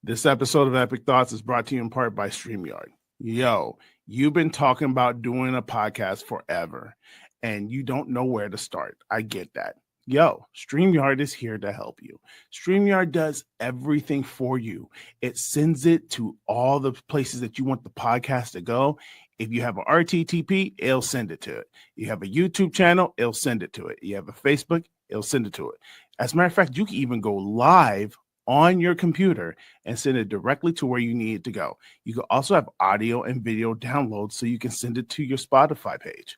This episode of Epic Thoughts is brought to you in part by StreamYard. Yo, you've been talking about doing a podcast forever, and you don't know where to start. I get that. Yo, StreamYard is here to help you. StreamYard does everything for you. It sends it to all the places that you want the podcast to go. If you have an RTTP, it'll send it to it. You have a YouTube channel, it'll send it to it. You have a Facebook, it'll send it to it. As a matter of fact, you can even go live on your computer and send it directly to where you need it to go. You can also have audio and video downloads so you can send it to your Spotify page.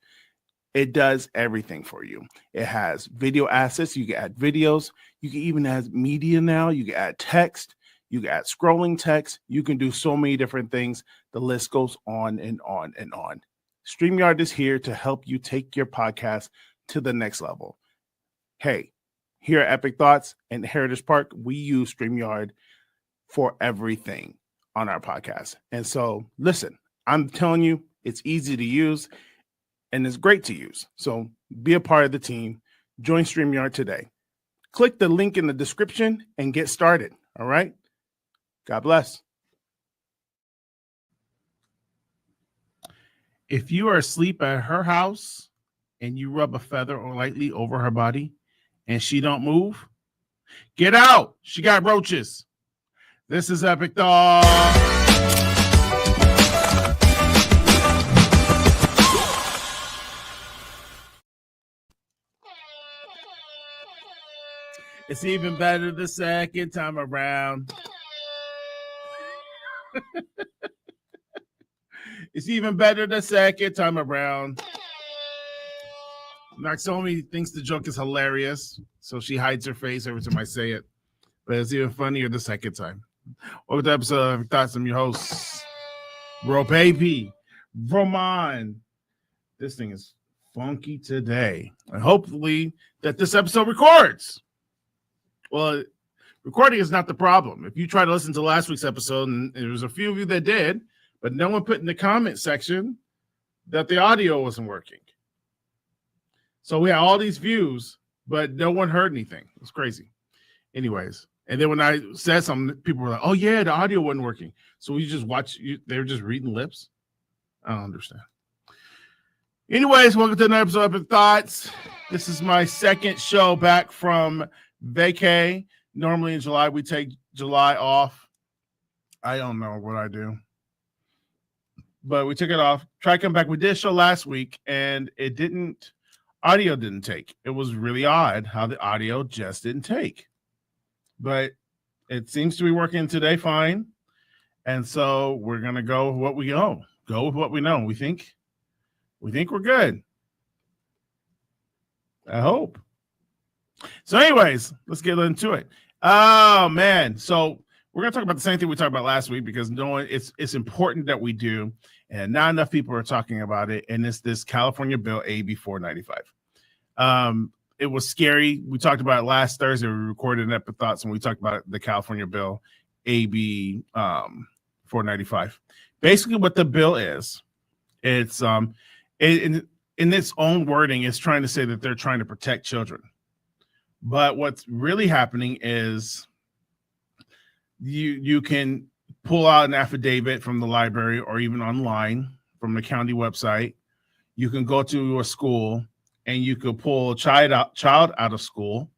It does everything for you. It has video assets. You can add videos. You can even add media now. You can add text. You can add scrolling text. You can do so many different things. The list goes on and on and on. StreamYard is here to help you take your podcast to the next level. Hey, here at Epic Thoughts and Heritage Park, we use StreamYard for everything on our podcast. And so, listen, I'm telling you, it's easy to use and it's great to use. So be a part of the team. Join StreamYard today. Click the link in the description and get started. All right? God bless. If you are asleep at her house and you rub a feather or lightly over her body, and she don't move, get out. She got roaches. This is Epic Thoughts. It's even better the second time around. It's even better the second time around. Naxomi thinks the joke is hilarious, so she hides her face every time I say it. But it's even funnier the second time. Welcome to the episode of Thoughts. I'm your host, Bro Baby, Roman. This thing is funky today. And hopefully that this episode records. Well, recording is not the problem. If you try to listen to last week's episode, and there was a few of you that did, but no one put in the comment section that the audio wasn't working. So we had all these views, but no one heard anything. It's crazy. Anyways, and then when I said something, people were like, oh, yeah, the audio wasn't working. So we just watch. They were just reading lips. I don't understand. Anyways, welcome to another episode of Epic Thoughts. This is my second show back from vacay. Normally in July, we take July off. I don't know what I do. But we took it off. Tried to come back. We did a show last week, and audio didn't take. It was really odd how the audio just didn't take. But it seems to be working today fine. And so we're going to go with what we know. Go with what we know. We think we're good. I hope. So anyways, let's get into it. Oh, man. So we're going to talk about the same thing we talked about last week because it's important that we do. And not enough people are talking about it. And it's this California bill, AB 495. It was scary. We talked about it last Thursday. We recorded an Epic Thoughts and we talked about the California bill, AB 495. Basically, what the bill is, it's in its own wording, it's trying to say that they're trying to protect children. But what's really happening is you can pull out an affidavit from the library or even online from the county website. You can go to a school and you could pull a child out of school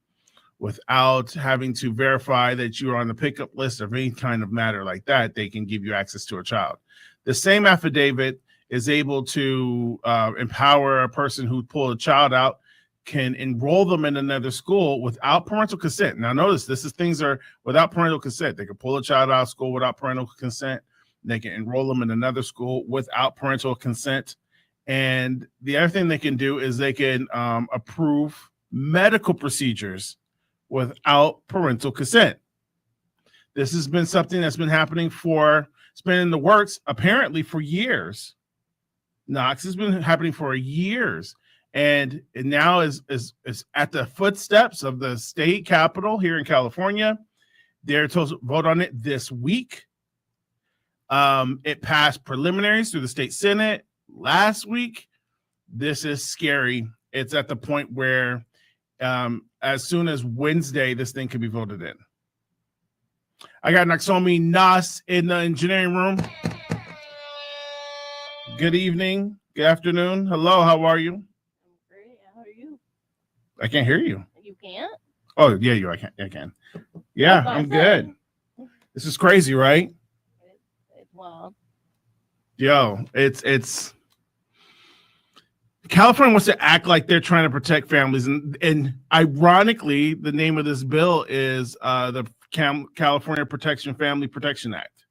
without having to verify that you're on the pickup list of any kind of matter like that. They can give you access to a child. The same affidavit is able to empower a person who pulled a child out, can enroll them in another school without parental consent. Now, notice things are without parental consent. They can pull a child out of school without parental consent. They can enroll them in another school without parental consent. And the other thing they can do is they can approve medical procedures without parental consent. This has been something that's been happening it's been in the works apparently for years. Knox has been happening for years. And it now is at the footsteps of the state capitol here in California. They're supposed to vote on it this week. It passed preliminaries through the state Senate last week. This is scary. It's at the point where as soon as Wednesday, this thing could be voted in. I got Naxomi Nas in the engineering room. Good evening. Good afternoon. Hello, how are you? I'm great. How are you? I can't hear you. You can't? Oh, yeah, I can. Yeah, I'm good. This is crazy, right? It's wild. Yo, it's California wants to act like they're trying to protect families, and ironically, the name of this bill is the California Family Protection Act.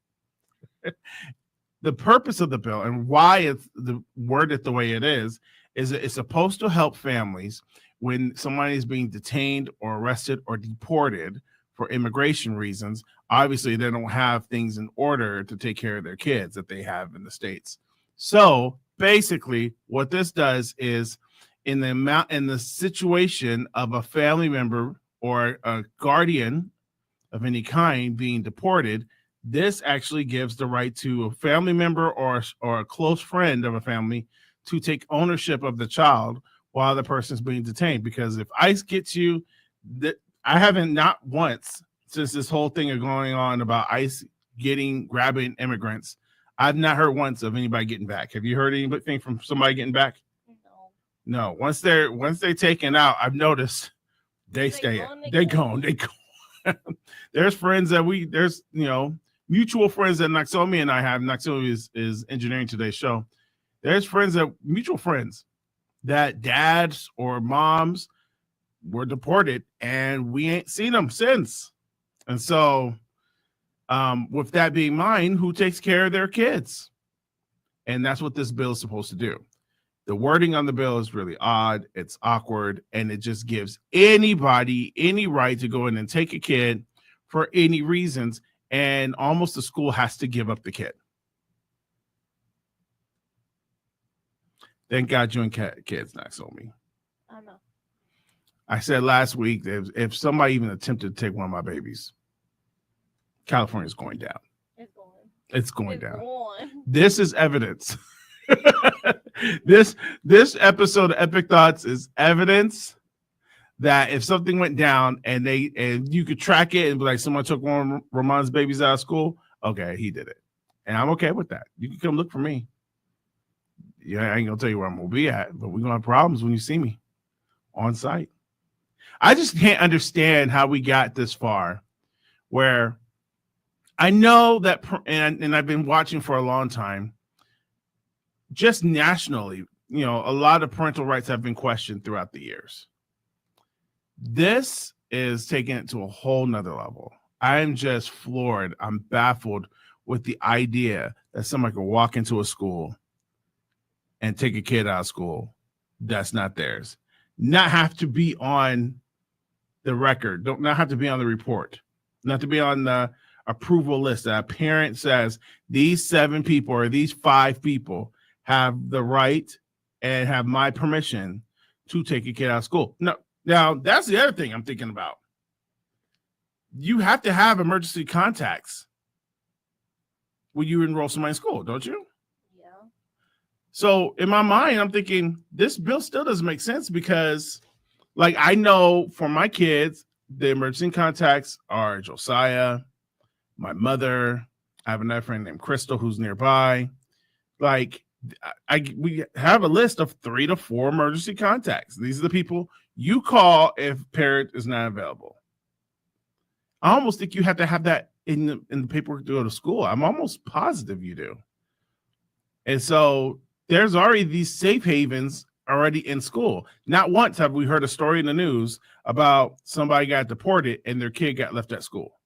The purpose of the bill and why it's worded the way it is it's supposed to help families when somebody is being detained or arrested or deported for immigration reasons. Obviously, they don't have things in order to take care of their kids that they have in the States. So basically, what this does is in the situation of a family member or a guardian of any kind being deported, this actually gives the right to a family member or a close friend of a family to take ownership of the child while the person's being detained. Because if ICE gets you, I haven't not once since this whole thing is going on about ICE grabbing immigrants, I've not heard once of anybody getting back. Have you heard anything from somebody getting back? No. Once they're taken out, I've noticed they stay. They go. There's friends that there's mutual friends that Naxomi and I have. Naxomi is engineering today's show. There's mutual friends that dads or moms were deported and we ain't seen them since. And so with that being in mind, who takes care of their kids? And that's what this bill is supposed to do. The wording on the bill is really odd. It's awkward. And it just gives anybody any right to go in and take a kid for any reasons. And almost the school has to give up the kid. Thank God you and kids Naxomi. I know. I said last week that if somebody even attempted to take one of my babies, California's going down. It's going down. This is evidence. This episode of Epic Thoughts is evidence that if something went down and you could track it and be like, someone took one of Ramon's babies out of school, okay, he did it. And I'm okay with that. You can come look for me. Yeah, I ain't gonna tell you where I'm gonna be at, but we're gonna have problems when you see me on site. I just can't understand how we got this far where I know that, and I've been watching for a long time, just nationally, a lot of parental rights have been questioned throughout the years. This is taking it to a whole nother level. I'm just floored. I'm baffled with the idea that somebody could walk into a school and take a kid out of school that's not theirs. Not have to be on the record. Not have to be on the report. Not to be on the approval list that a parent says these 7 people or these 5 people have the right and have my permission to take a kid out of school. No, now that's the other thing I'm thinking about. You have to have emergency contacts when you enroll somebody in school, don't you? Yeah. So in my mind, I'm thinking this bill still doesn't make sense because, like, I know for my kids, the emergency contacts are Josiah, my mother. I have another friend named Crystal who's nearby. Like, we have a list of 3 to 4 emergency contacts. These are the people you call if parent is not available. I almost think you have to have that in the paperwork to go to school. I'm almost positive you do. And so there's already these safe havens already in school. Not once have we heard a story in the news about somebody got deported and their kid got left at school.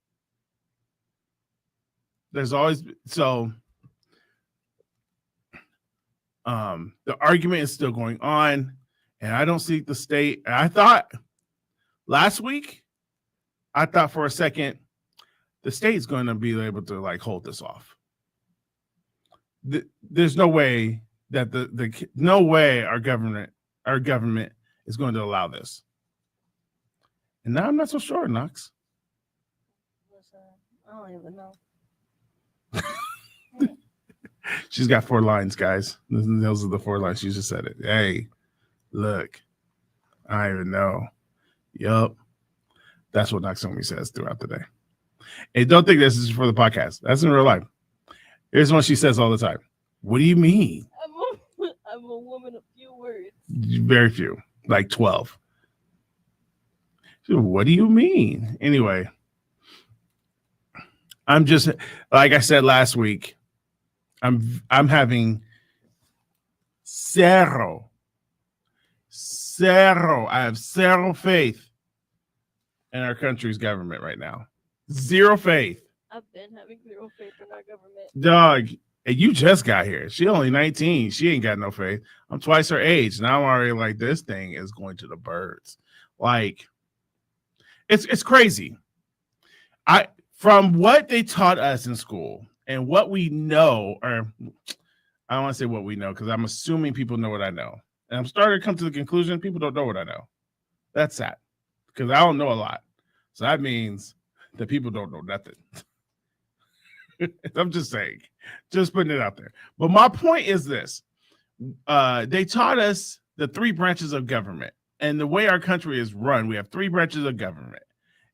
There's always so the argument is still going on, and I don't see the state. I thought last week, I thought for a second the state's going to be able to like hold this off. There's no way that no way our government is going to allow this. And now I'm not so sure, Knox. Listen, I don't even know. She's got 4 lines, guys. Those are the 4 lines. She just said it. Hey, look, I don't even know. Yup. That's what Naxomi says throughout the day. And don't think this is for the podcast. That's in real life. Here's one she says all the time. What do you mean? I'm a woman of few words. Very few, like 12. What do you mean? Anyway, I'm just, like I said last week, I'm having zero. I have zero faith in our country's government right now. Zero faith. I've been having zero faith in our government. Dog, and you just got here. She only 19. She ain't got no faith. I'm twice her age. Now I'm already like, this thing is going to the birds. Like, it's crazy. From what they taught us in school and what we know, or I don't want to say what we know because I'm assuming people know what I know. And I'm starting to come to the conclusion people don't know what I know. That's sad because I don't know a lot. So that means that people don't know nothing. I'm just saying, just putting it out there. But my point is this. They taught us the 3 branches of government. And the way our country is run, we have 3 branches of government.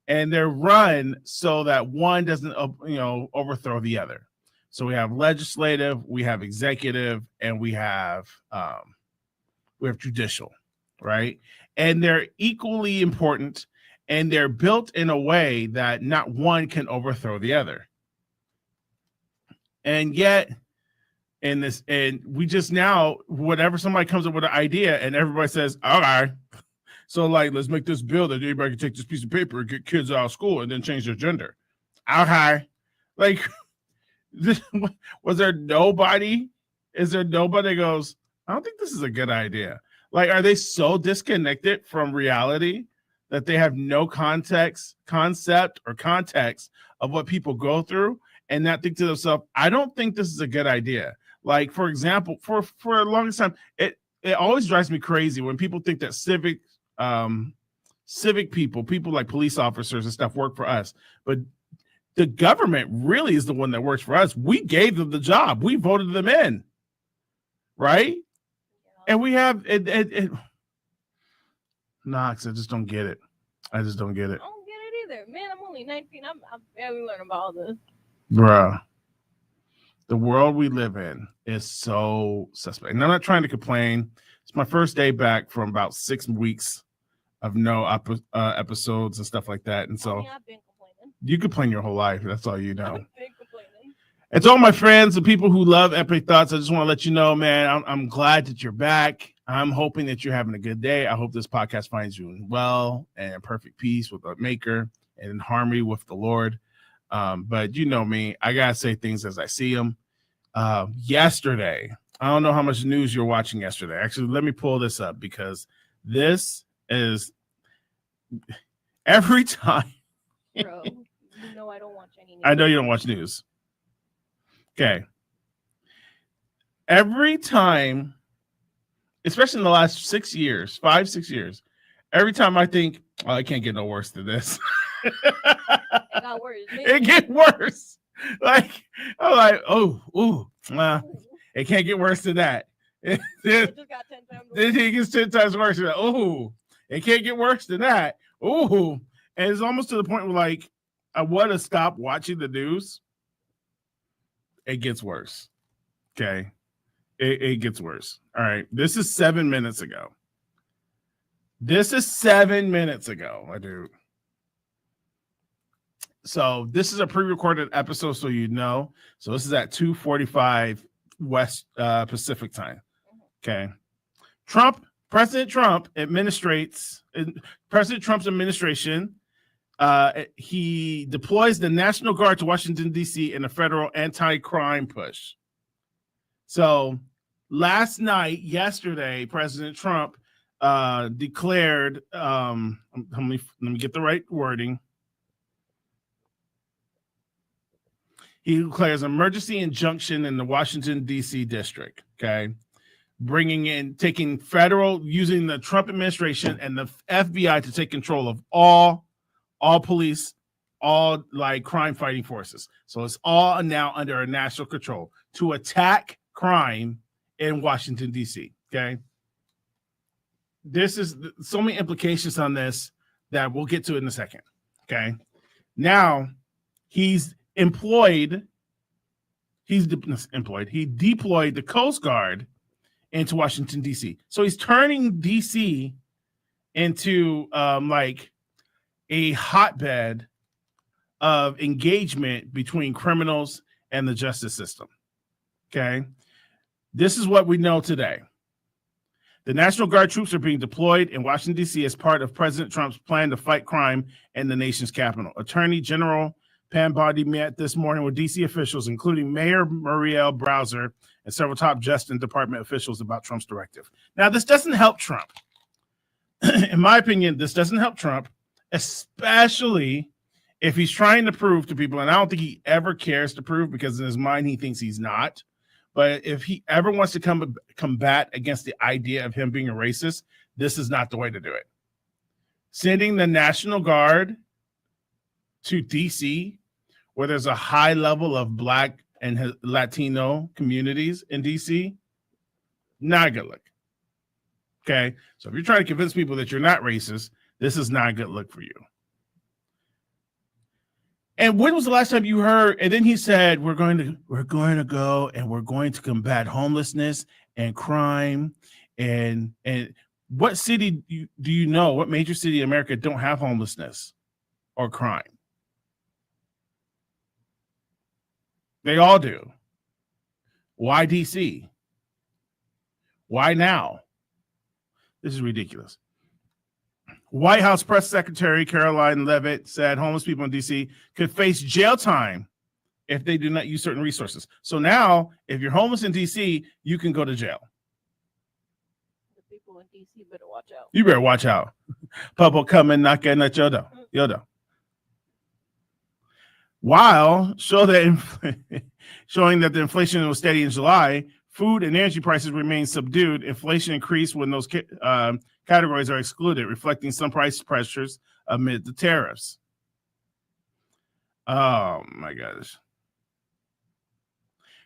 And they're run so that one doesn't, overthrow the other. So we have legislative, we have executive, and we have judicial, right? And they're equally important, and they're built in a way that not one can overthrow the other. And yet, we just now, whatever somebody comes up with an idea, and everybody says, all right, so like, let's make this bill that anybody can take this piece of paper and get kids out of school and then change their gender. Okay. Like, is there nobody that goes, I don't think this is a good idea? Like, are they so disconnected from reality that they have no concept or context of what people go through and not think to themselves, I don't think this is a good idea. Like, for example, for a long time, it always drives me crazy when people think that civic people like police officers and stuff work for us. But the government really is the one that works for us. We gave them the job. We voted them in. Right? And we have Knox, I just don't get it. I don't get it either. Man, I'm only 19. I'm barely learning about all this. Bruh. The world we live in is so suspect. And I'm not trying to complain. It's my first day back from about 6 weeks of no episodes and stuff like that. And so I've been complaining. You complain your whole life. That's all you know. I've been complaining. And to all my friends, the people who love Epic Thoughts, I just want to let you know, man, I'm glad that you're back. I'm hoping that you're having a good day. I hope this podcast finds you in well and in perfect peace with our Maker and in harmony with the Lord. But you know me, I gotta say things as I see them. Yesterday, I don't know how much news you're watching yesterday. Actually, let me pull this up because this is every time. Bro, you know I don't watch any news. I know you don't watch news. Okay. Every time, especially in the last 5-6 years, every time I think, oh, it can't get no worse than this. It got worse. It get worse. Like, I'm like, it can't get worse than that. It just got 10 times worse. Then it gets 10 times worse. Oh, it can't get worse than that. Oh, and it's almost to the point where, like, I want to stop watching the news. It gets worse. Okay. It gets worse. All right. This is 7 minutes ago. My dude. So this is a pre-recorded episode, so you know. So this is at 2:45 West Pacific time. Okay. President Trump's administration, he deploys the National Guard to Washington, D.C. in a federal anti-crime push. So yesterday, President Trump declared, let me get the right wording. He declares emergency injunction in the Washington, D.C. district, okay? Taking using the Trump administration and the FBI to take control of all police, all like crime fighting forces. So it's all now under a national control to attack crime in Washington, D.C., okay? This is so many implications on this that we'll get to in a second, okay? Now, He's employed. He deployed the Coast Guard into Washington, D.C. So he's turning D.C. into like a hotbed of engagement between criminals and the justice system. Okay. This is what we know today. The National Guard troops are being deployed in Washington, D.C. as part of President Trump's plan to fight crime in the nation's capital. Attorney General Pam Bondi met this morning with D.C. officials, including Mayor Muriel Bowser and several top Justice Department officials about Trump's directive. Now, this doesn't help Trump. In my opinion, this doesn't help Trump, especially if he's trying to prove to people, and I don't think he ever cares to prove because in his mind he thinks he's not, but if he ever wants to combat against the idea of him being a racist, this is not the way to do it. Sending the National Guard to D.C., where there's a high level of Black and Latino communities in D.C., not a good look. Okay, so if you're trying to convince people that you're not racist, this is not a good look for you. And when was the last time you heard? And then he said, "We're going to go and we're going to combat homelessness and crime." And what city do you know? What major city in America don't have homelessness or crime? They all do. Why DC? Why now? This is ridiculous. White House Press Secretary Caroline Leavitt said homeless people in D.C. could face jail time if they do not use certain resources. So now, if you're homeless in D.C., you can go to jail. The people in D.C. better watch out. You better watch out. People coming knocking at your door. While showing that the inflation was steady in July, food and energy prices remain subdued. Inflation increased when those categories are excluded, reflecting some price pressures amid the tariffs. Oh my gosh.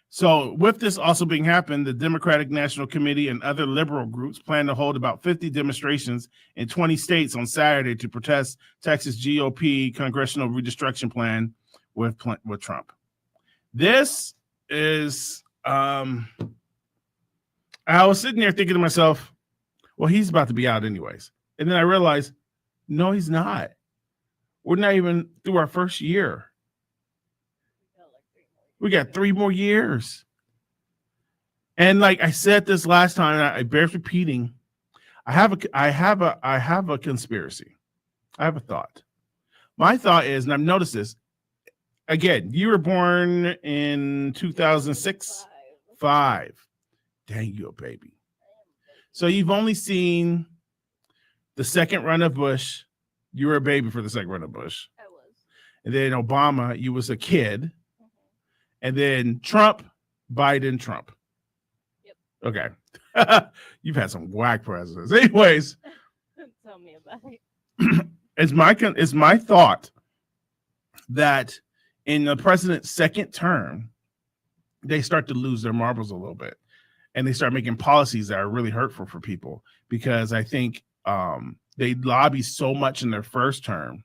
So with this also being happened, the Democratic National Committee and other liberal groups plan to hold about 50 demonstrations in 20 states on Saturday to protest Texas GOP congressional redistribution plan with Trump. This is, I was sitting there thinking to myself, well, he's about to be out anyways. And then I realized, no, he's not. We're not even through our first year. We got 3 more years. And like I said this last time, I bear repeating, I have a conspiracy. I have a thought. My thought is, and I've noticed this, again, you were born in 2006? 5. Dang, you a baby. So you've only seen the second run of Bush. You were a baby for the second run of Bush. I was. And then Obama, you was a kid. Mm-hmm. And then Trump, Biden, Trump. Yep. Okay. You've had some whack presidents. Anyways. Tell me about it. It's my thought that in the president's second term, they start to lose their marbles a little bit. And they start making policies that are really hurtful for people because I think they lobby so much in their first term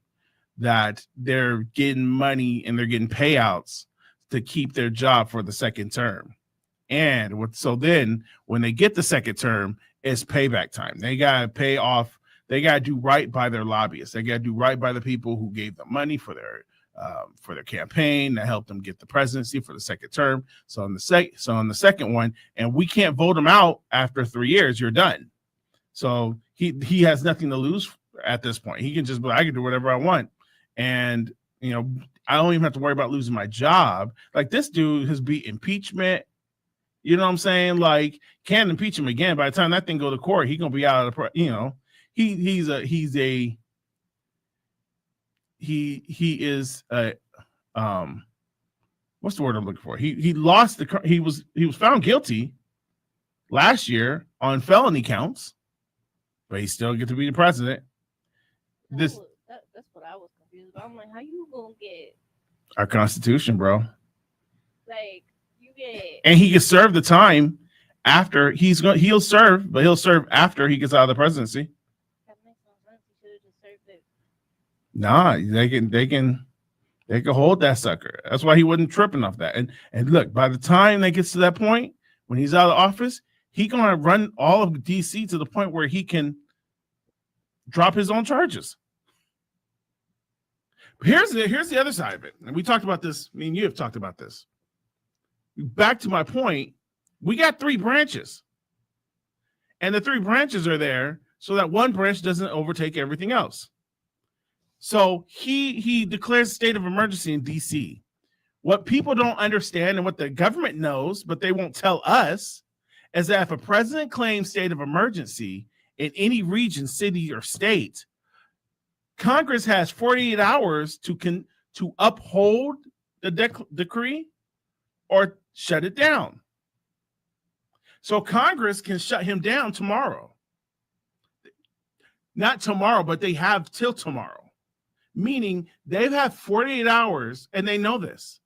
that they're getting money and they're getting payouts to keep their job for the second term. And so then when they get the second term, it's payback time. They got to pay off. They got to do right by their lobbyists. They got to do right by the people who gave them money for their campaign that helped them get the presidency for the second term. So in the second one, and we can't vote him out after 3 years, you're done. So he has nothing to lose at this point. He can just be like, I can do whatever I want. And, I don't even have to worry about losing my job. Like this dude has beat impeachment. You know what I'm saying? Like can't impeach him again. By the time that thing go to court, he's going to be out of the, he is what's the word I'm looking for? He lost he was found guilty last year on felony counts, but he still get to be the president. That's what I was confused about. I'm like, how you gonna get our Constitution, bro? Like you get, and he can serve the time after he'll serve, but he'll serve after he gets out of the presidency. That makes no sense. He should have just served it. Nah, They could hold that sucker. That's why he wasn't tripping off that. And look, by the time that gets to that point, when he's out of office, he gonna run all of DC to the point where he can drop his own charges. But here's the other side of it. And we talked about this. Me and you have talked about this. Back to my point, we got 3 branches. And the 3 branches are there so that one branch doesn't overtake everything else. So he declares a state of emergency in DC. What people don't understand and what the government knows, but they won't tell us, is that if a president claims state of emergency in any region, city, or state, Congress has 48 hours to uphold the decree or shut it down. So Congress can shut him down tomorrow. Not tomorrow, but they have till tomorrow. Meaning they've had 48 hours, and they know this.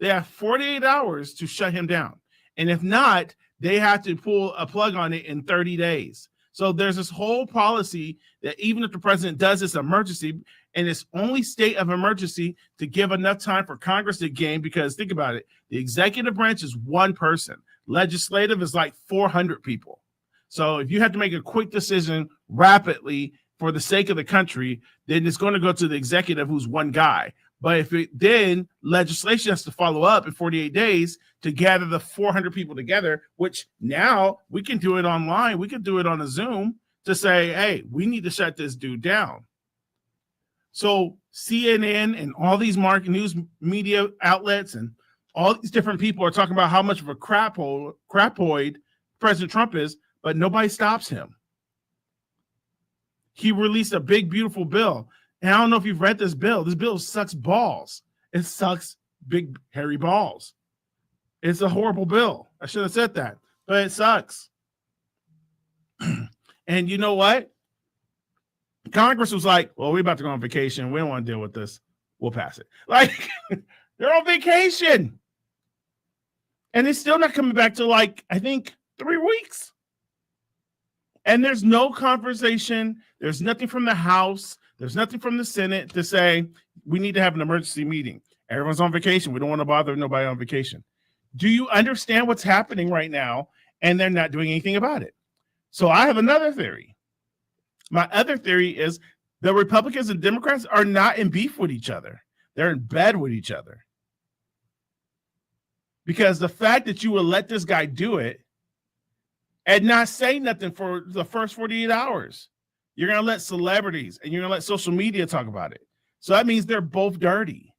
They have 48 hours to shut him down. And if not, they have to pull a plug on it in 30 days. So there's this whole policy that even if the president does this emergency, and it's only state of emergency to give enough time for Congress to gain, because think about it, the executive branch is one person. Legislative is like 400 people. So if you have to make a quick decision rapidly for the sake of the country, then it's going to go to the executive, who's one guy. But then legislation has to follow up in 48 days to gather the 400 people together, which now we can do it online. We can do it on a Zoom to say, hey, we need to shut this dude down. So CNN and all these news media outlets and all these different people are talking about how much of a crapoid President Trump is, but nobody stops him. He released a big, beautiful bill. And I don't know if you've read this bill. This bill sucks balls. It sucks big, hairy balls. It's a horrible bill. I should have said that, but it sucks. And you know what? Congress was like, well, we're about to go on vacation. We don't want to deal with this. We'll pass it. Like, they're on vacation. And it's still not coming back to, like, I think 3 weeks. And there's no conversation. There's nothing from the House. There's nothing from the Senate to say we need to have an emergency meeting. Everyone's on vacation. We don't want to bother nobody on vacation. Do you understand what's happening right now? And they're not doing anything about it. So I have another theory. My other theory is the Republicans and Democrats are not in beef with each other. They're in bed with each other. Because the fact that you will let this guy do it and not say nothing for the first 48 hours, you're going to let celebrities and you're going to let social media talk about it. So that means they're both dirty.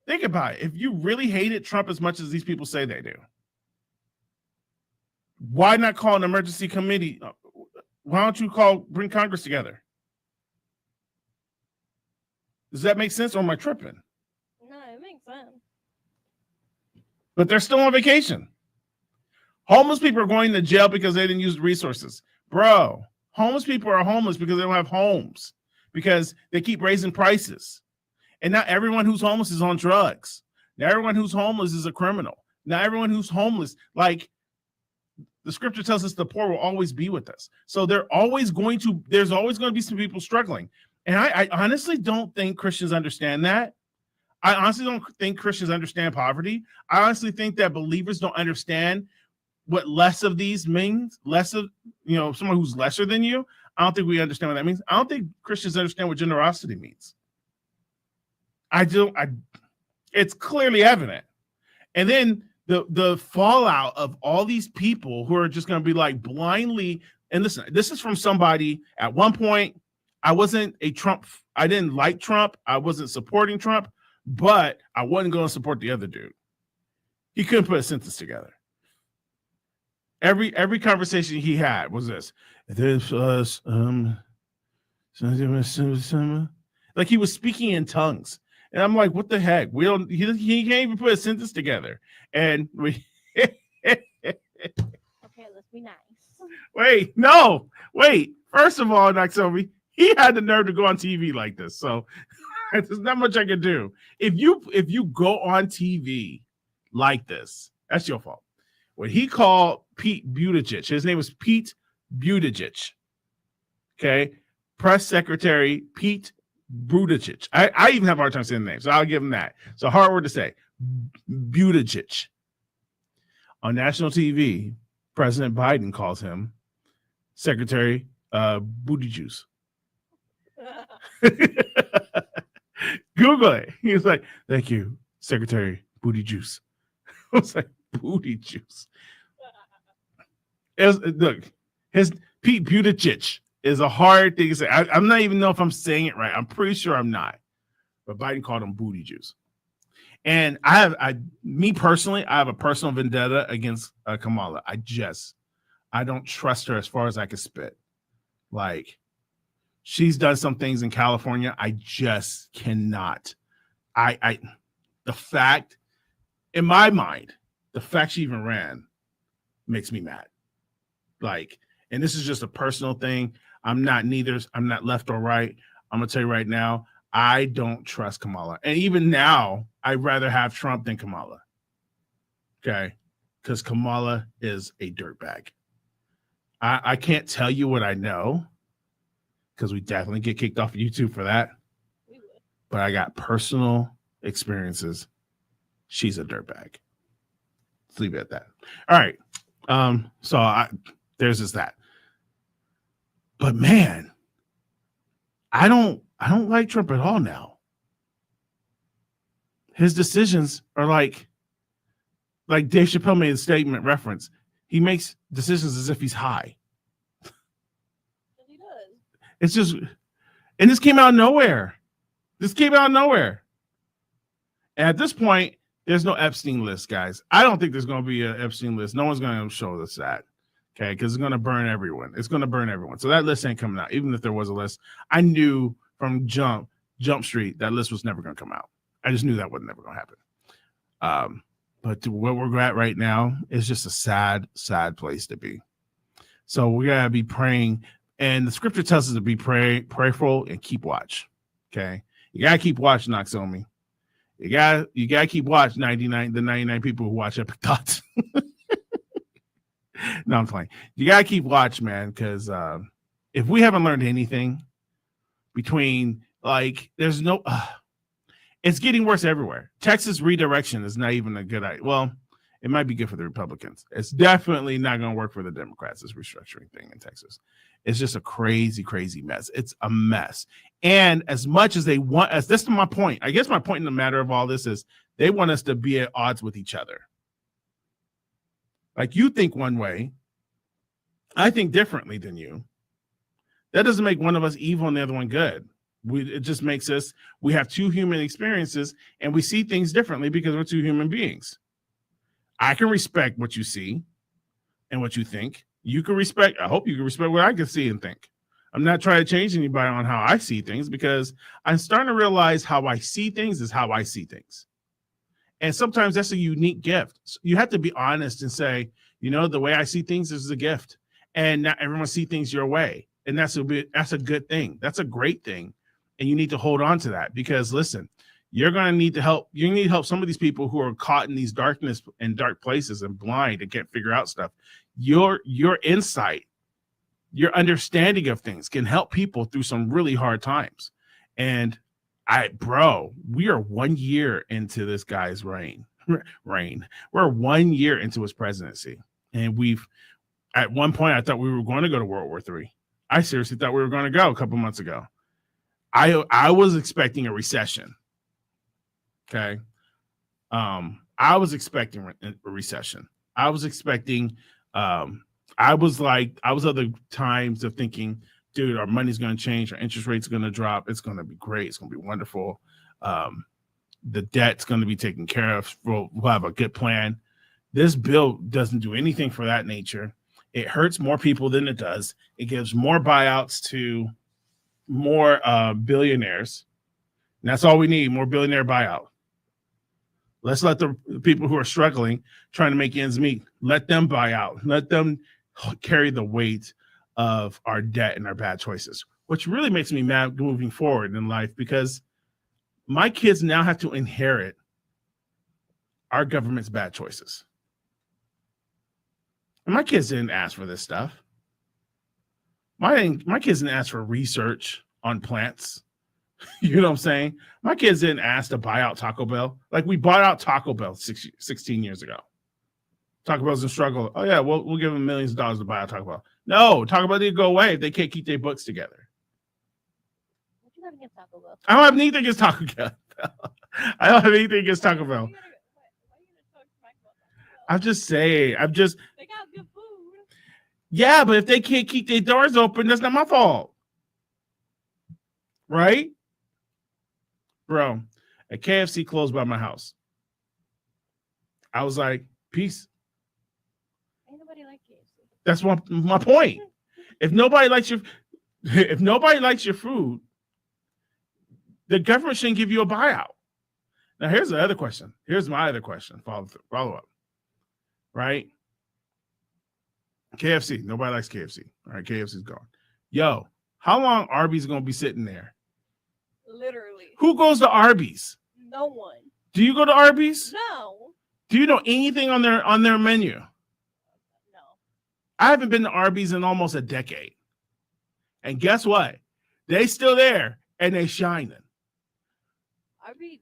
Think about it. If you really hated Trump as much as these people say they do, why not call an emergency committee? Why don't you bring Congress together? Does that make sense, or am I tripping? No, it makes sense. But they're still on vacation. Homeless people are going to jail because they didn't use the resources. Bro, homeless people are homeless because they don't have homes, because they keep raising prices. And not everyone who's homeless is on drugs. Not everyone who's homeless is a criminal. Not everyone who's homeless, like the scripture tells us, the poor will always be with us. So there's always going to be some people struggling. And I honestly don't think Christians understand that. I honestly don't think Christians understand poverty. I honestly think that believers don't understand what less of these means, less of, someone who's lesser than you. I don't think we understand what that means. I don't think Christians understand what generosity means. It's clearly evident. And then the fallout of all these people who are just going to be like blindly, and listen, this is from somebody at one point. I didn't like Trump. I wasn't supporting Trump, but I wasn't going to support the other dude. He couldn't put a sentence together. Every conversation he had was this. Like he was speaking in tongues. And I'm like, what the heck? He can't even put a sentence together. And we Okay, let's be nice. Wait. First of all, Naxomi, he had the nerve to go on TV like this. So there's not much I can do. If you go on TV like this, that's your fault. When he called Pete Buttigieg, his name was Pete Buttigieg. Okay. Press Secretary Pete Buttigieg. I even have a hard time saying the name, so I'll give him that. It's a hard word to say. Buttigieg. On national TV, President Biden calls him Secretary Booty Juice. Google it. He was like, thank you, Secretary Booty Juice. I was like, Booty Juice. Look, his Pete Buttigieg is a hard thing to say. I'm not even know if I'm saying it right. I'm pretty sure I'm not. But Biden called him Booty Juice. And me personally, I have a personal vendetta against Kamala. I don't trust her as far as I can spit. Like, she's done some things in California. I just cannot. The fact, in my mind, the fact she even ran makes me mad. Like, and this is just a personal thing. I'm not left or right. I'm gonna tell you right now, I don't trust Kamala. And even now, I'd rather have Trump than Kamala. Okay. Because Kamala is a dirtbag. I can't tell you what I know, because we definitely get kicked off of YouTube for that. But I got personal experiences. She's a dirtbag. Let's leave it at that. All right. So there's just that. But man, I don't like Trump at all now. His decisions are like Dave Chappelle made a statement reference. He makes decisions as if he's high. He does. It's just, and this came out of nowhere. And at this point, there's no Epstein list, guys. I don't think there's going to be an Epstein list. No one's going to show us that. Okay, because it's going to burn everyone. So that list ain't coming out. Even if there was a list, I knew from Jump Street that list was never going to come out. I just knew that was never going to happen. But to where we're at right now is just a sad, sad place to be. So we gotta be praying, and the scripture tells us to be prayerful and keep watch. Okay, you gotta keep watch, Noxomi. You gotta keep watch. 99 people who watch Epic Thoughts. No, I'm playing. You gotta keep watch, man, because if we haven't learned anything between, like, there's no. It's getting worse everywhere. Texas redirection is not even a good idea. Well, it might be good for the Republicans. It's definitely not going to work for the Democrats, this restructuring thing in Texas. It's just a crazy, crazy mess. It's a mess. And as much as they want us, this is my point. I guess my point in the matter of all this is they want us to be at odds with each other. Like, you think one way, I think differently than you. That doesn't make one of us evil and the other one good. It just makes us, we have two human experiences and we see things differently because we're two human beings. I can respect what you see and what you think. You can respect, I hope you can respect what I can see and think. I'm not trying to change anybody on how I see things, because I'm starting to realize how I see things is how I see things. And sometimes that's a unique gift. So you have to be honest and say, you know, the way I see things is a gift, and not everyone see things your way. And that's a good thing. That's a great thing. And you need to hold on to that, because listen, you're going to need to help. You need to help some of these people who are caught in these darkness and dark places and blind and can't figure out stuff. Your insight, your understanding of things can help people through some really hard times. And we are 1 year into this guy's reign. We're 1 year into his presidency. And at one point, I thought we were going to go to World War III. I seriously thought we were going to go a couple months ago. I was expecting a recession. Okay. I was expecting a recession. I was expecting, I was other times of thinking, dude, our money's going to change. Our interest rate's going to drop. It's going to be great. It's going to be wonderful. The debt's going to be taken care of. We'll have a good plan. This bill doesn't do anything for that nature. It hurts more people than it does. It gives more buyouts to more billionaires. And that's all we need, more billionaire buyout. Let's let the people who are struggling, trying to make ends meet, let them buy out. Let them carry the weight of our debt and our bad choices, which really makes me mad moving forward in life, because my kids now have to inherit our government's bad choices. And my kids didn't ask for this stuff. My kids didn't ask for research on plants. You know what I'm saying? My kids didn't ask to buy out Taco Bell. Like we bought out Taco Bell 16 years ago. Taco Bell's in struggle. Oh yeah, we'll give them millions of dollars to buy out Taco Bell. No, Taco Bell need to go away if they can't keep their books together. What you got against Taco Bell? I don't have anything against Taco Bell. I don't have anything against Taco Bell. Why you gonna talk smack about Taco Bell? I'm just saying. They got good food. Yeah, but if they can't keep their doors open, that's not my fault. Right? Bro, a KFC closed by my house. I was like, peace. Ain't nobody like KFC. That's my point. If nobody likes your food, the government shouldn't give you a buyout. Now, here's the other question. Here's my other question. Follow up. Right? KFC. Nobody likes KFC. All right, KFC's gone. Yo, how long Arby's going to be sitting there? Literally. Who goes to Arby's? No one. Do you go to Arby's? No. Do you know anything on their menu? No. I haven't been to Arby's in almost a decade. And guess what? They still there and they shining. Arby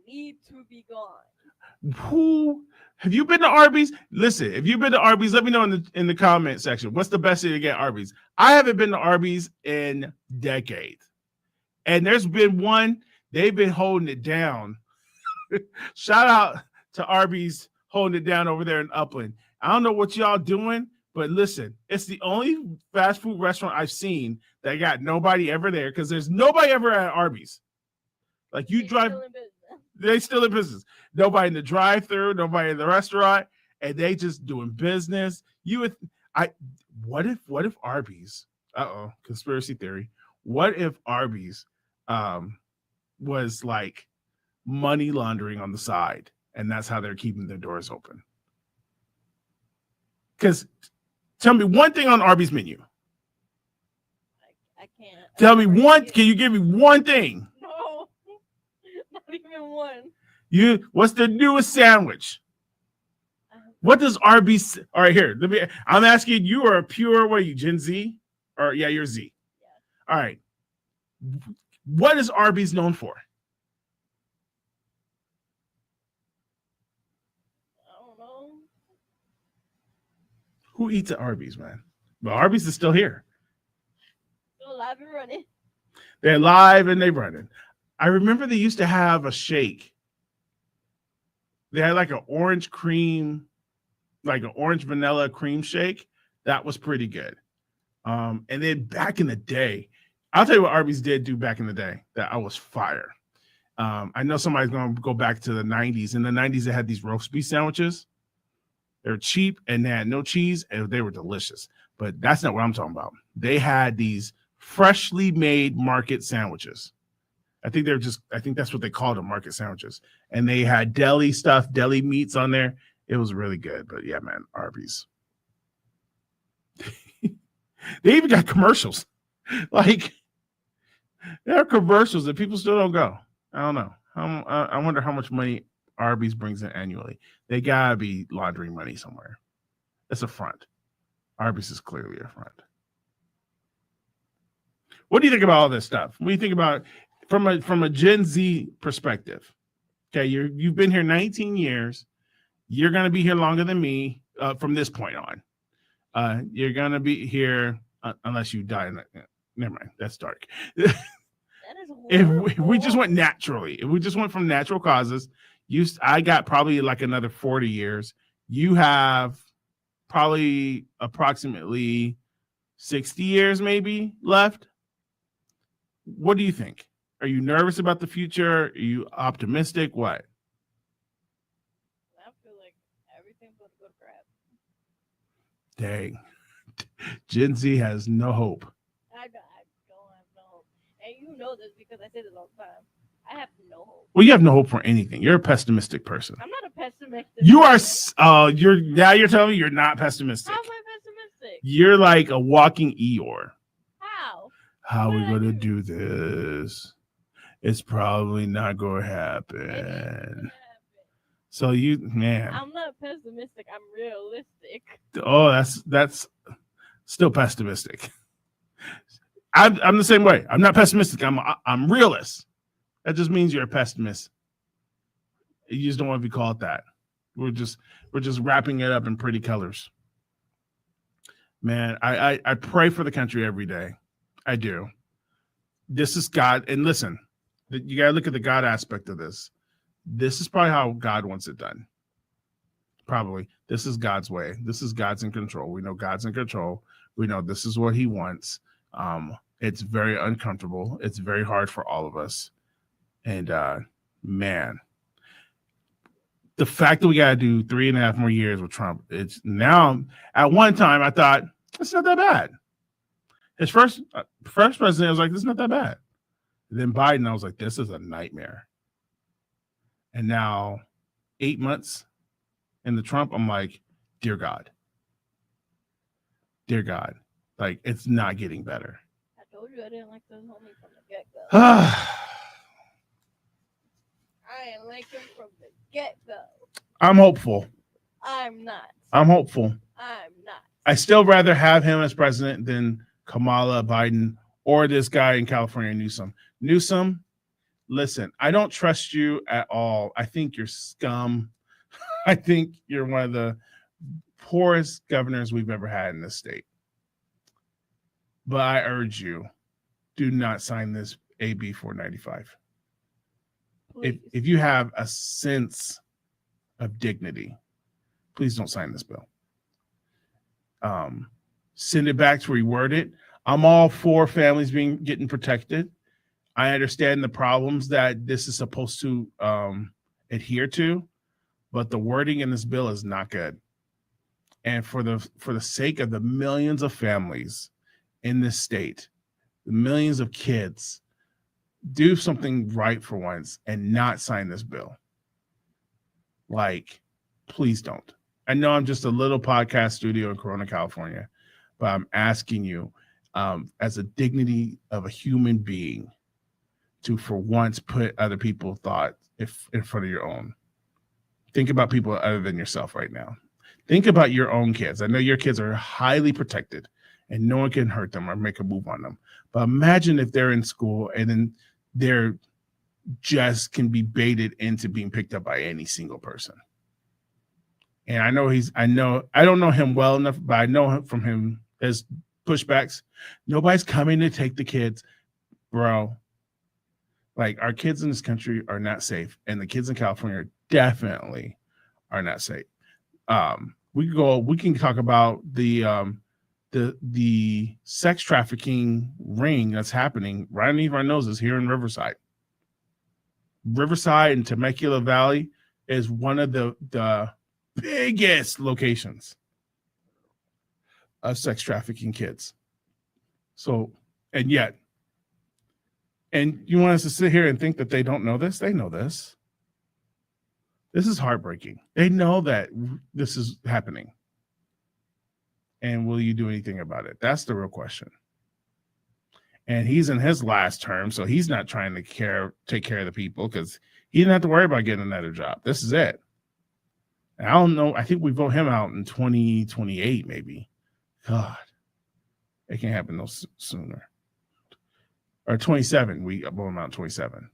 need to be gone. Who have you been to Arby's? Listen, if you've been to Arby's, let me know in the comment section. What's the best way to get Arby's? I haven't been to Arby's in decades. And there's been one, they've been holding it down. Shout out to Arby's holding it down over there in Upland. I don't know what y'all doing, but listen, it's the only fast food restaurant I've seen that got nobody ever there because there's nobody ever at Arby's. Like you drive, they still in business. Nobody in the drive-thru, nobody in the restaurant, and they just doing business. What if Arby's? Conspiracy theory. What if Arby's was like money laundering on the side, and that's how they're keeping their doors open? Because tell me one thing on Arby's menu. I can't. Tell me one. Can you give me one thing? No, not even one. What's the newest sandwich? What does Arby's? All right, here. I'm asking you. Are a pure? What are you, Gen Z? Or yeah, you're Z. Yeah. All right. What is Arby's known for? I don't know. Who eats at Arby's, man? But Arby's is still here. Still alive and running. They're live and they're running. I remember they used to have a shake. They had like an orange cream, like an orange vanilla cream shake. That was pretty good. And then back in the day, I'll tell you what Arby's did do back in the day that I was fire. I know somebody's going to go back to the 90s. In the 90s, they had these roast beef sandwiches. They're cheap and they had no cheese and they were delicious. But that's not what I'm talking about. They had these freshly made market sandwiches. I think that's what they called them, market sandwiches. And they had deli stuff, deli meats on there. It was really good. But yeah, man, Arby's. They even got commercials. Like, there are commercials that people still don't go. I don't know. I wonder how much money Arby's brings in annually. They gotta be laundering money somewhere. It's a front. Arby's is clearly a front. What do you think about all this stuff? What do you think about from a Gen Z perspective? Okay, you've been here 19 years. You're gonna be here longer than me from this point on. You're gonna be here unless you die. Never mind. That's dark. If we just went naturally, if we just went from natural causes, I got probably like another 40 years. You have probably approximately 60 years maybe left. What do you think? Are you nervous about the future? Are you optimistic? What? I feel like everything's going to go to crap. Dang. Gen Z has no hope. I don't have no hope. And you know this because I say this all the time. I have no hope. Well, you have no hope for anything. You're a pessimistic person. I'm not a pessimist. You are. You're telling me you're not pessimistic. How am I pessimistic? You're like a walking Eeyore. How? How are we gonna do this? It's probably not gonna happen. So man. I'm not pessimistic. I'm realistic. Oh, that's still pessimistic. I'm the same way. I'm not pessimistic. I'm realist. That just means you're a pessimist. You just don't want to be called that. We're just wrapping it up in pretty colors. Man, I pray for the country every day. I do. This is God. And listen, you got to look at the God aspect of this. This is probably how God wants it done. Probably. This is God's way. This is God's in control. We know God's in control. We know this is what he wants. It's very uncomfortable. It's very hard for all of us. And man, the fact that we got to do 3.5 more years with Trump, it's now, at one time I thought, it's not that bad. His first president, I was like, this is not that bad. And then Biden, I was like, this is a nightmare. And now 8 months in the Trump, I'm like, dear God, like it's not getting better. I told you I didn't like those homies from the get-go. I didn't like him from the get-go. I'm hopeful. I'm not. I'm hopeful. I'm not. I still rather have him as president than Kamala, Biden, or this guy in California, Newsom. Newsom, listen, I don't trust you at all. I think you're scum. I think you're one of the poorest governors we've ever had in this state. But I urge you, do not sign this AB 495. If you have a sense of dignity, please don't sign this bill. Send it back to reword it. I'm all for families getting protected. I understand the problems that this is supposed to adhere to, but the wording in this bill is not good. And for the sake of the millions of families in this state, the millions of kids, do something right for once and not sign this bill. Like, please don't. I know I'm just a little podcast studio in Corona, California, but I'm asking you, as a dignity of a human being, to for once put other people's thoughts in front of your own. Think about people other than yourself right now. Think about your own kids. I know your kids are highly protected and no one can hurt them or make a move on them. But imagine if they're in school and then they're just can be baited into being picked up by any single person. And I don't know him well enough, but I know from him his pushbacks. Nobody's coming to take the kids, bro. Like, our kids in this country are not safe, and the kids in California definitely are not safe. We can talk about the sex trafficking ring that's happening right underneath our noses here in Riverside. Riverside and Temecula Valley is one of the biggest locations of sex trafficking kids. So, and you want us to sit here and think that they don't know this? They know this. This is heartbreaking. They know that this is happening. And will you do anything about it? That's the real question. And he's in his last term, so he's not trying to take care of the people because he didn't have to worry about getting another job. This is it. And I don't know. I think we vote him out in 2028, maybe. God, it can't happen no sooner. Or 27, we vote him out in 27.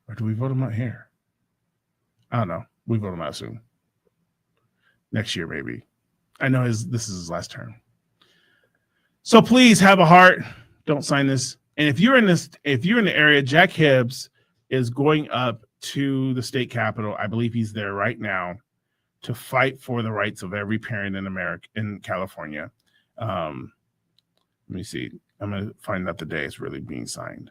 Or do we vote him out here? I don't know. We vote him out soon. Next year, maybe. I know this is his last term. So please have a heart. Don't sign this. And if you're in the area, Jack Hibbs is going up to the state capitol. I believe he's there right now to fight for the rights of every parent in America, in California. Let me see. I'm going to find out the day it's really being signed.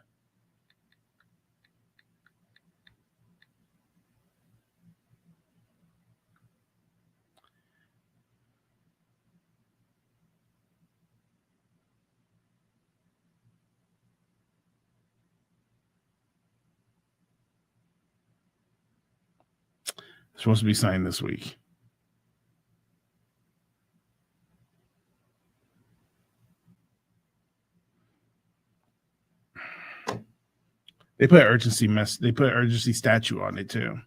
It's supposed to be signed this week. They put urgency statute on it too.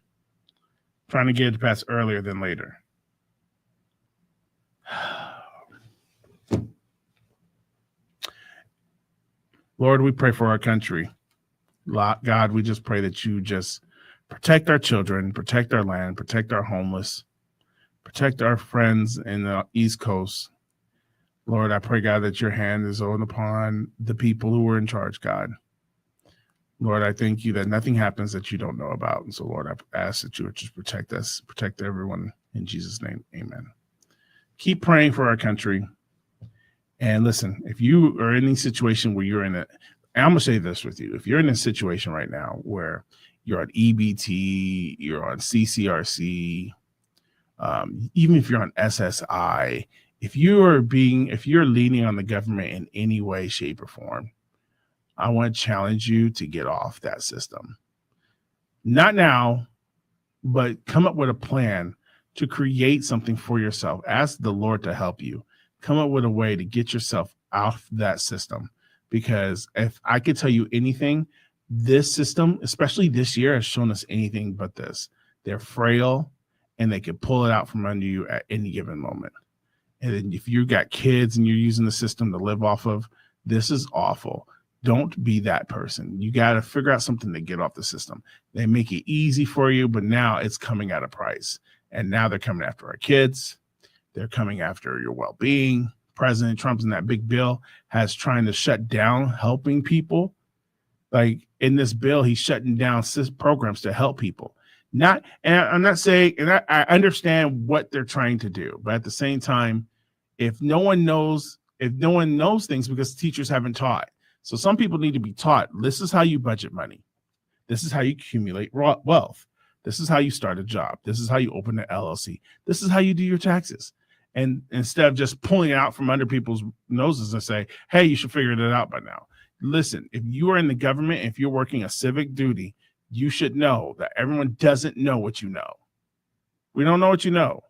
Trying to get it to pass earlier than later. Lord, we pray for our country. God, we just pray that you just protect our children, protect our land, protect our homeless, protect our friends in the East Coast. Lord, I pray, God, that your hand is on upon the people who are in charge, God. Lord, I thank you that nothing happens that you don't know about. And so, Lord, I ask that you would just protect us, protect everyone. In Jesus' name, amen. Keep praying for our country. And listen, if you are in any situation where you're in it, I'm going to say this with you. If you're in a situation right now where you're on EBT, you're on CCRC, even if you're on SSI, if you're leaning on the government in any way, shape, or form, I want to challenge you to get off that system. Not now, but come up with a plan to create something for yourself. Ask the Lord to help you. Come up with a way to get yourself out of that system. Because if I could tell you anything, this system, especially this year, has shown us anything but this. They're frail and they can pull it out from under you at any given moment. And then if you got kids and you're using the system to live off of, this is awful. Don't be that person. You got to figure out something to get off the system. They make it easy for you, but now it's coming at a price. And now they're coming after our kids. They're coming after your well-being. President Trump's in that big bill has trying to shut down helping people. Like in this bill, he's shutting down programs to help people. And I'm not saying, and I understand what they're trying to do, but at the same time, if no one knows things because teachers haven't taught. So some people need to be taught, this is how you budget money. This is how you accumulate wealth. This is how you start a job. This is how you open an LLC. This is how you do your taxes. And instead of just pulling it out from under people's noses and say, hey, you should figure it out by now. Listen, if you are in the government, if you're working a civic duty, you should know that everyone doesn't know what you know. We don't know what you know.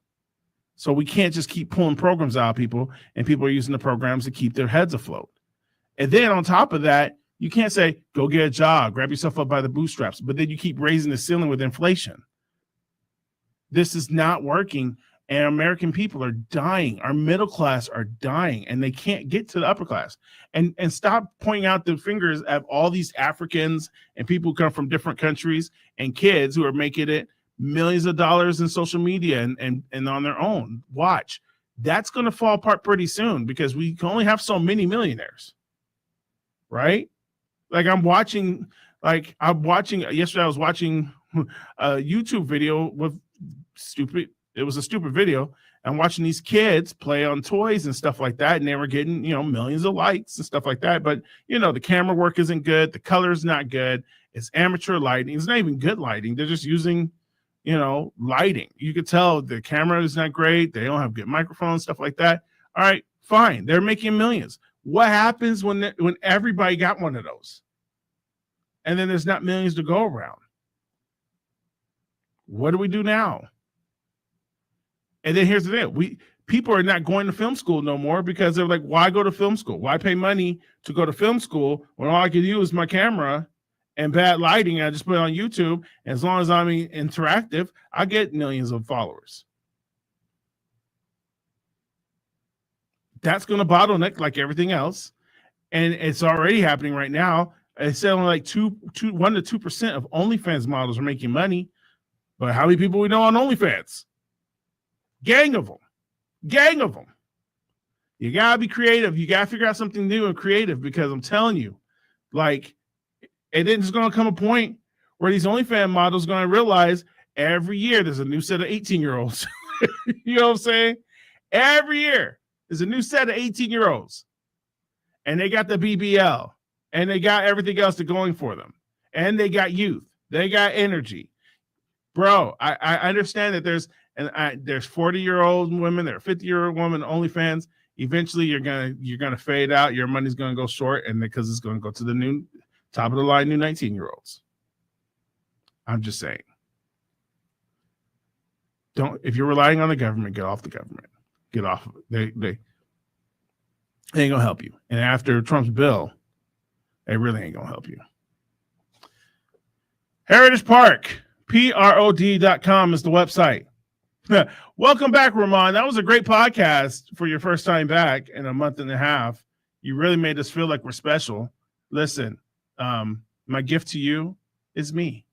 So we can't just keep pulling programs out of people, and people are using the programs to keep their heads afloat. And then on top of that, you can't say, go get a job, grab yourself up by the bootstraps, but then you keep raising the ceiling with inflation. This is not working, and American people are dying. Our middle class are dying, and they can't get to the upper class. And stop pointing out the fingers at all these Africans and people who come from different countries and kids who are making it millions of dollars in social media and on their own. Watch. That's going to fall apart pretty soon because we can only have so many millionaires, right? Like yesterday I was watching a YouTube video with it was a stupid video. I'm watching these kids play on toys and stuff like that, and they were getting, millions of likes and stuff like that. But, the camera work isn't good. The color is not good. It's amateur lighting. It's not even good lighting. They're just using, lighting. You could tell the camera is not great. They don't have good microphones, stuff like that. All right, fine. They're making millions. What happens when everybody got one of those? And then there's not millions to go around. What do we do now? And then here's the thing. People are not going to film school no more because they're like, why go to film school? Why pay money to go to film school when all I can use is my camera and bad lighting? I just put it on YouTube. And as long as I'm interactive, I get millions of followers. That's going to bottleneck like everything else. And it's already happening right now. It's only like 1 to 2% of OnlyFans models are making money. But how many people we know on OnlyFans? Gang of them. You got to be creative. You got to figure out something new and creative because I'm telling you, and then there's going to come a point where these OnlyFans models are going to realize every year there's a new set of 18-year-olds. You know what I'm saying? Every year there's a new set of 18-year-olds. And they got the BBL. And they got everything else going for them. And they got youth. They got energy. Bro, I understand that there's 40-year-old women, there are 50-year-old women, OnlyFans. Eventually, you're gonna fade out. Your money's gonna go short, and because it's gonna go to the new top of the line, new 19-year-olds. I'm just saying. If you're relying on the government, get off the government. Get off. They ain't gonna help you. And after Trump's bill, they really ain't gonna help you. Heritage Park. PROD.com is the website. Welcome back, Ramon. That was a great podcast for your first time back in a month and a half. You really made us feel like we're special. Listen, my gift to you is me.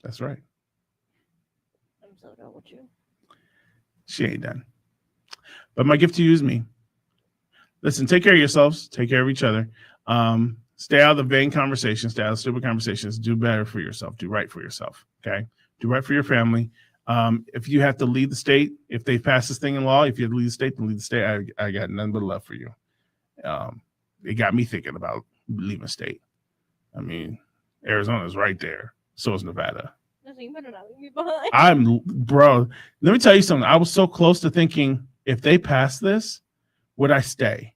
That's right. I'm so done with you. She ain't done. But my gift to you is me. Listen, take care of yourselves. Take care of each other. Stay out of the vain conversations. Stay out of stupid conversations. Do better for yourself. Do right for yourself. Okay? Do right for your family. If you have to leave the state, if they pass this thing in law, if you have to leave the state, then leave the state. I got nothing but love for you. It got me thinking about leaving state. I mean, Arizona's right there. So is Nevada. You better not leave me behind. Bro, let me tell you something. I was so close to thinking, if they pass this, would I stay?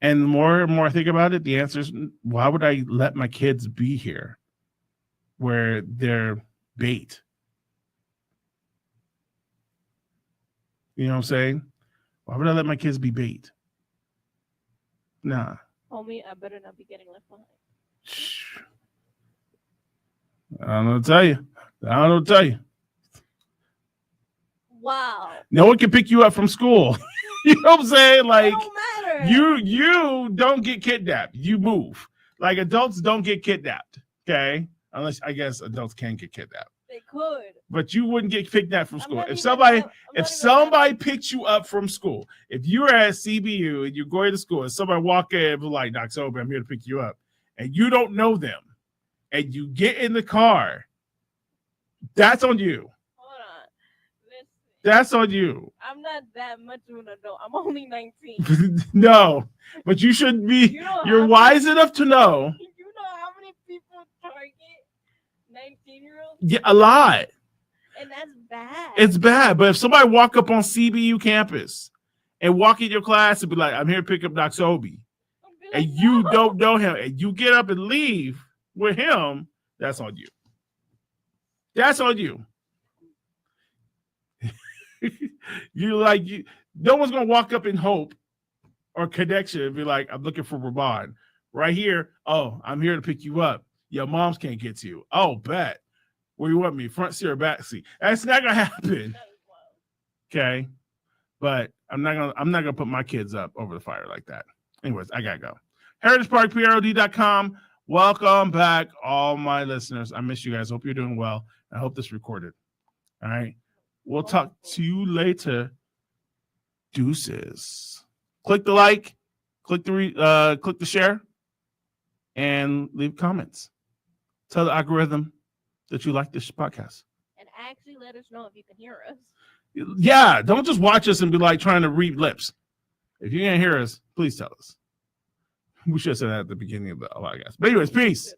And the more and more I think about it, the answer is, why would I let my kids be here where they're bait? You know what I'm saying? Why would I let my kids be bait? Nah. Homie, I better not be getting left behind. I don't know what to tell you. I don't know what to tell you. Wow. No one can pick you up from school. You know what I'm saying? Like, it don't matter. You don't get kidnapped. You move. Like, adults don't get kidnapped. Okay? Unless, I guess, adults can get kidnapped. They could. But you wouldn't get kidnapped from school. If somebody picked you up from school, if you were at CBU and you're going to school and somebody walk in and be like, Doc Sober, I'm here to pick you up, and you don't know them, and you get in the car, that's on you. Hold on. Listen. That's on you. I'm not that much of an adult. I'm only 19. No, but you should be. You're wise enough to know. You know how many people target 19-year-olds? Yeah, a lot. And that's bad. It's bad. But if somebody walk up on CBU campus and walk in your class and be like, I'm here to pick up Doc Sobe, and you don't know him, and you get up and leave with him, that's on you. That's on you. No one's gonna walk up in hope or connection and be like, I'm looking for Ramon. Right here, oh, I'm here to pick you up. Your moms can't get to you. Oh, bet. Where you want me? Front seat or back seat? That's not gonna happen. Okay. But I'm not gonna put my kids up over the fire like that. Anyways, I gotta go. HeritageParkPROD.com. Welcome back, all my listeners. I miss you guys. Hope you're doing well. I hope this recorded. All right. We'll talk to you later. Deuces. Click the like, click the share, and leave comments. Tell the algorithm that you like this podcast. And actually let us know if you can hear us. Yeah, don't just watch us and be like trying to read lips. If you can't hear us, please tell us. We should have said that at the beginning of the podcast. But anyways, peace.